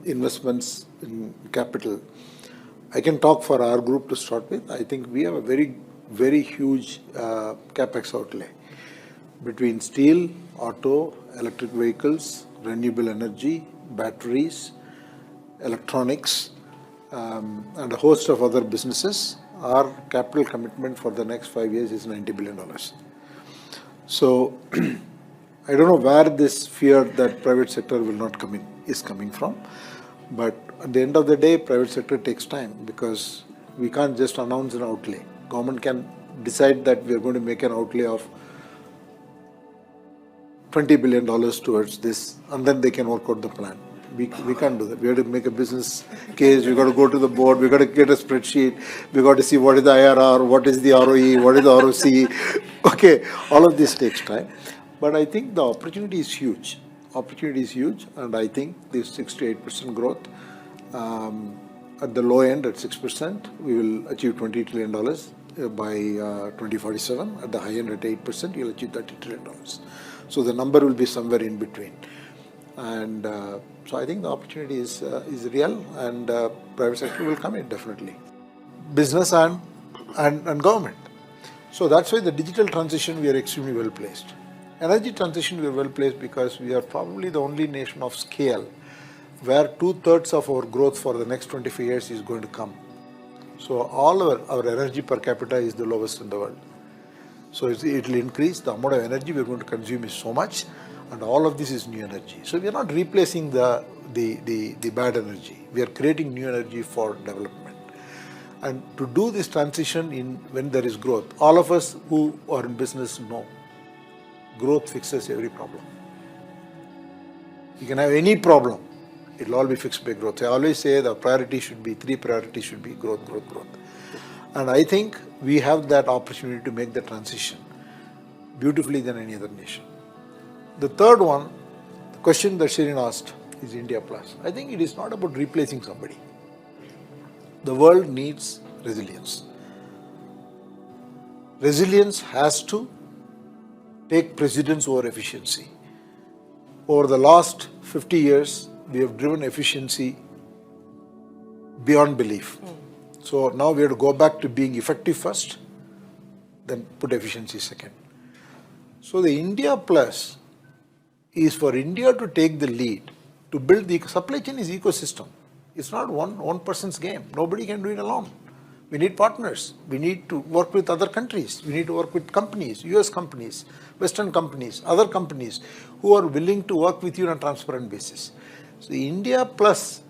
investments in capital, I can talk for our group to start with. I think we have a very, very huge capex outlay between steel, auto, electric vehicles, renewable energy, batteries, electronics, and a host of other businesses. Our capital commitment for the next 5 years is $90 billion. So I don't know where this fear that private sector will not come in is coming from. But at the end of the day, private sector takes time because we can't just announce an outlay. Government can decide that we are going to make an outlay of $20 billion towards this, and then they can work out the plan. We can't do that. We have to make a business case. We got to go to the board. We got to get a spreadsheet. We got to see what is the IRR, what is the ROE, what is the ROC. Okay, all of this takes time. But I think the opportunity is huge. Opportunity is huge, and I think this 6 to 8% growth, at the low end at 6%, we will achieve $20 trillion by 2047. At the high end at 8%, you'll achieve $30 trillion. So the number will be somewhere in between. And so I think the opportunity is real, and private sector will come in definitely. Business and government. So that's why the digital transition we are extremely well placed. Energy transition we are well placed because we are probably the only nation of scale where 2/3 of our growth for the next 25 years is going to come. So all our energy per capita is the lowest in the world. So it will increase. The amount of energy we are going to consume is so much, and all of this is new energy. So we are not replacing the bad energy. We are creating new energy for development. And to do this transition when there is growth, all of us who are in business know growth fixes every problem. You can have any problem, it will all be fixed by growth. I always say the three priorities should be growth, growth, growth. And I think we have that opportunity to make the transition beautifully than any other nation. The third one, the question that Shirin asked, is India Plus. I think it is not about replacing somebody. The world needs resilience. Resilience has to take precedence over efficiency. Over the last 50 years, we have driven efficiency beyond belief. So now we have to go back to being effective first, then put efficiency second. So the India Plus is for India to take the lead, to build the supply chain is ecosystem. It's not one person's game. Nobody can do it alone. We need partners. We need to work with other countries. We need to work with companies, US companies, Western companies, other companies who are willing to work with you on a transparent basis. So the India Plus,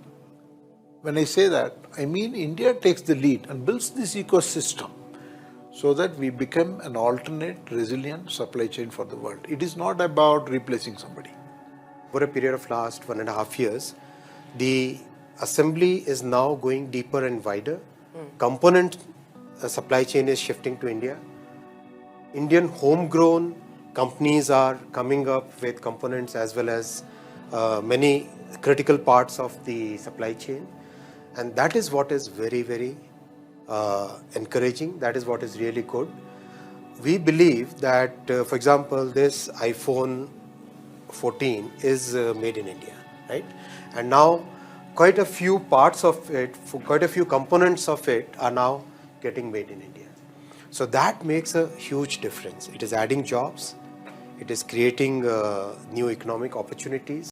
when I say that, I mean India takes the lead and builds this ecosystem so that we become an alternate, resilient supply chain for the world. It is not about replacing somebody. For a period of last 1.5 years, the assembly is now going deeper and wider. Component supply chain is shifting to India. Indian homegrown companies are coming up with components as well as many critical parts of the supply chain. And that is what is very, very encouraging. That is what is really good. We believe that, for example, this iPhone 14 is made in India, right? And now quite a few parts of it, quite a few components of it are now getting made in India. So that makes a huge difference. It is adding jobs. It is creating new economic opportunities.